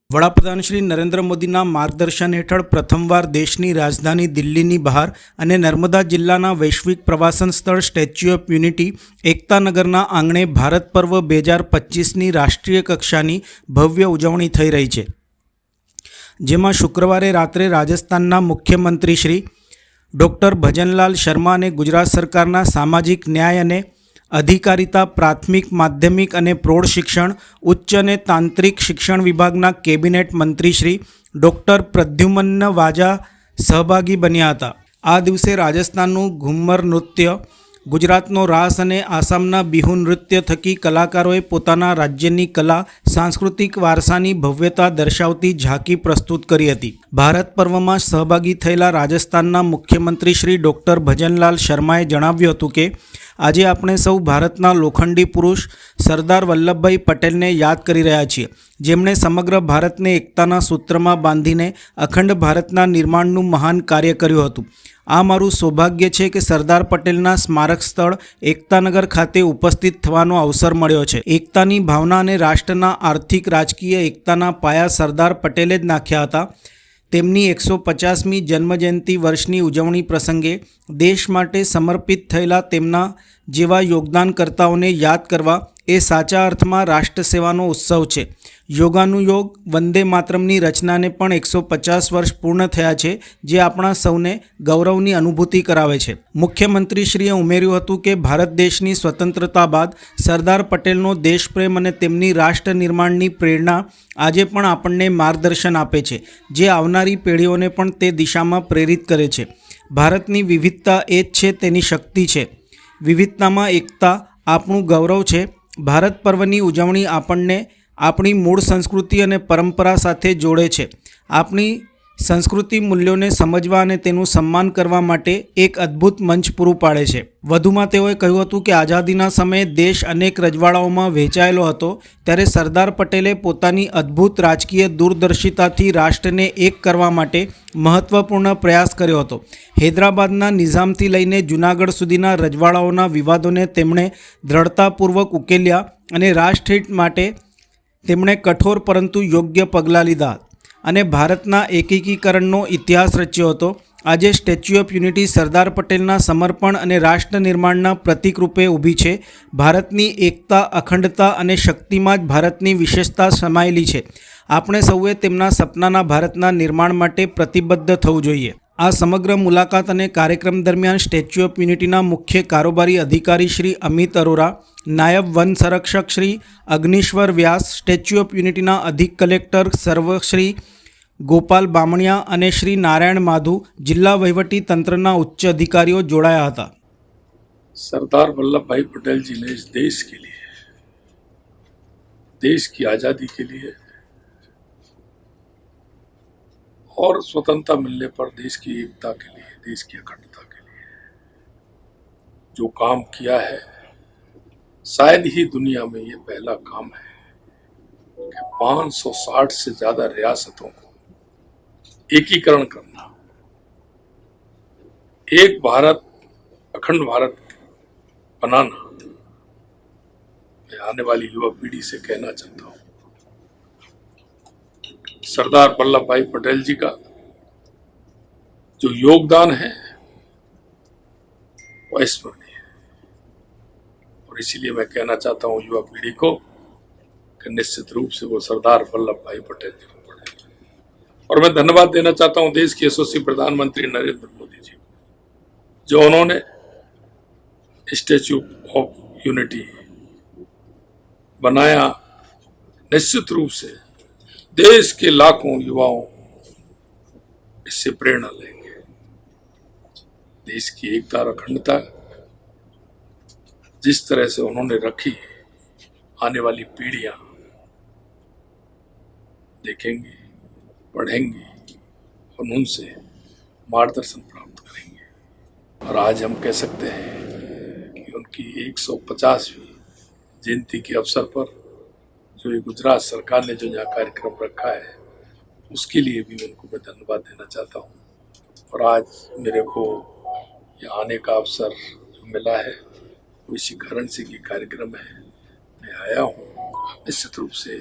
વડાપ્રધાન શ્રી નરેન્દ્ર મોદીના માર્ગદર્શન હેઠળ પ્રથમવાર દેશની રાજધાની દિલ્હીની બહાર અને નર્મદા જિલ્લાના વૈશ્વિક પ્રવાસન સ્થળ સ્ટેચ્યુ ઓફ યુનિટી એકતાનગરના આંગણે ભારત પર્વ 2025ની રાષ્ટ્રીય કક્ષાની ભવ્ય ઉજવણી થઈ રહી છે, જેમાં શુક્રવારે રાત્રે રાજસ્થાનના મુખ્યમંત્રી શ્રી ડૉક્ટર ભજનલાલ શર્મા અને ગુજરાત સરકારના સામાજિક ન્યાય અને અધિકારિતા, પ્રાથમિક, માધ્યમિક અને પ્રૌઢ શિક્ષણ, ઉચ્ચ અને તાંત્રિક શિક્ષણ વિભાગના કેબિનેટ મંત્રી શ્રી ડૉક્ટર પ્રદ્યુમન વાજા સહભાગી બન્યા હતા. આ દિવસે રાજસ્થાનનું ઘુમ્મર નૃત્ય, ગુજરાતનો રાસ અને આસામના બિહુ નૃત્ય થકી કલાકારોએ પોતાના રાજ્યની કલા, સાંસ્કૃતિક વારસાની ભવ્યતા દર્શાવતી ઝાંકી પ્રસ્તુત કરી હતી. ભારત પર્વમાં સહભાગી થયેલા રાજસ્થાનના મુખ્યમંત્રી શ્રી ડૉક્ટર ભજનલાલ શર્માએ જણાવ્યું હતું કે આજે આપણે સૌ ભારતના લોખંડી પુરુષ સરદાર વલ્લભભાઈ પટેલને યાદ કરી રહ્યા છીએ, જેમણે સમગ્ર ભારતને એકતાના સૂત્રમાં બાંધીને અખંડ ભારતના નિર્માણનું મહાન કાર્ય કર્યું હતું. આ મારું સૌભાગ્ય છે કે સરદાર પટેલના સ્મારક સ્થળ એકતાનગર ખાતે ઉપસ્થિત થવાનો અવસર મળ્યો છે. એકતાની ભાવના અને રાષ્ટ્રના આર્થિક રાજકીય એકતાના પાયા સરદાર પટેલે જ નાખ્યા હતા. તેમની 150મી જન્મજયંતિ વર્ષની ઉજવણી પ્રસંગે દેશ માટે સમર્પિત થયેલા તેમના જેવા યોગદાનકર્તાઓને યાદ કરવા એ સાચા અર્થમાં રાષ્ટ્રસેવાનો ઉત્સવ છે. યોગાનુયોગ વંદે માતરમની રચનાને પણ 150 વર્ષ પૂર્ણ થયા છે, જે આપણા સૌને ગૌરવની અનુભૂતિ કરાવે છે. મુખ્યમંત્રીશ્રીએ ઉમેર્યું હતું કે ભારત દેશની સ્વતંત્રતા બાદ સરદાર પટેલનો દેશપ્રેમ અને તેમની રાષ્ટ્ર નિર્માણની પ્રેરણા આજે પણ આપણને માર્ગદર્શન આપે છે, જે આવનારી પેઢીઓને પણ તે દિશામાં પ્રેરિત કરે છે. ભારતની વિવિધતા એ જ છે તેની શક્તિ છે. વિવિધતામાં એકતા આપણું ગૌરવ છે. ભારત પર્વની ઉજવણી આપણને આપણી મૂળ સંસ્કૃતિ અને પરંપરા સાથે જોડે છે. આપણી સંસ્કૃતિ મૂલ્યોને સમજવા અને તેનું સન્માન કરવા માટે એક અદ્ભુત મંચ પૂરું પાડે છે. વધુમાં તેઓએ કહ્યું હતું કે આઝાદીના સમયે દેશ અનેક રજવાડાઓમાં વહેંચાયેલો હતો, ત્યારે સરદાર પટેલે પોતાની અદ્ભુત રાજકીય દૂરદર્શિતાથી રાષ્ટ્રને એક કરવા માટે મહત્ત્વપૂર્ણ પ્રયાસ કર્યો હતો. હૈદરાબાદના નિઝામથી લઈને જૂનાગઢ સુધીના રજવાડાઓના વિવાદોને તેમણે દ્રઢતાપૂર્વક ઉકેલ્યા અને રાષ્ટ્રહિત માટે તેમણે કઠોર પરંતુ યોગ્ય પગલાં લીધા અને ભારતના એકીકરણનો ઇતિહાસ રચ્યો હતો. આજે સ્ટેચ્યુ ઓફ યુનિટી સરદાર પટેલના સમર્પણ અને રાષ્ટ્ર નિર્માણના પ્રતીક રૂપે ઊભી છે. ભારતની એકતા, અખંડતા અને શક્તિમાં જ ભારતની વિશેષતા સમાયેલી છે. આપણે સૌએ તેમના સપનાના ભારતના નિર્માણ માટે પ્રતિબદ્ધ થવું જોઈએ. આ સમગ્ર મુલાકાત અને કાર્યક્રમ દરમિયાન સ્ટેચ્યુ ઓફ યુનિટીના મુખ્ય કારોબારી અધિકારી શ્રી અમિત અરોરા, નાયબ વન સંરક્ષક શ્રી અગ્નિશ્વર વ્યાસ, સ્ટેચ્યુ ઓફ યુનિટીના અધિક કલેક્ટર સર્વશ્રી ગોપાલ બામણિયા અને શ્રી નારાયણ માધુ, જિલ્લા વહીવટી તંત્રના ઉચ્ચ અધિકારીઓ જોડાયા હતા. सरदार वल्लभ भाई पटेल जी ने इस देश के लिए, देश की आज़ादी के लिए और स्वतंत्रता मिलने पर देश की एकता के लिए, देश की अखंडता के लिए जो काम किया है, शायद ही दुनिया में ये पहला काम है कि 560 से ज़्यादा रियासतों को एकीकरण करना, एक भारत, अखंड भारत बनाना. मैं आने वाली युवा पीढ़ी से कहना चाहता हूँ, सरदार वल्लभ भाई पटेल जी का जो योगदान है वो स्मरणीय है. और इसीलिए मैं कहना चाहता हूँ युवा पीढ़ी को कि निश्चित रूप से वो सरदार वल्लभ भाई पटेल जी को पढ़े. और मैं धन्यवाद देना चाहता हूँ देश के यशस्वी प्रधानमंत्री नरेंद्र मोदी जी को, जो उन्होंने स्टैच्यू ऑफ यूनिटी बनाया. निश्चित रूप से देश के लाखों युवाओं इससे प्रेरणा लेंगे. देश की एकता और अखंडता जिस तरह से उन्होंने रखी, आने वाली पीढ़ियां देखेंगी, पढ़ेंगी और उनसे मार्गदर्शन प्राप्त करेंगे. और आज हम कह सकते हैं कि उनकी 150वीं जयंती के अवसर पर जो ये गुजरात सरकार ने जो यहाँ कार्यक्रम रखा है, उसके लिए भी उनको मैं धन्यवाद देना चाहता हूँ. और आज मेरे को यहाँ आने का अवसर जो मिला है वो इसी कारण से ये कार्यक्रम है. मैं आया हूँ निश्चित रूप से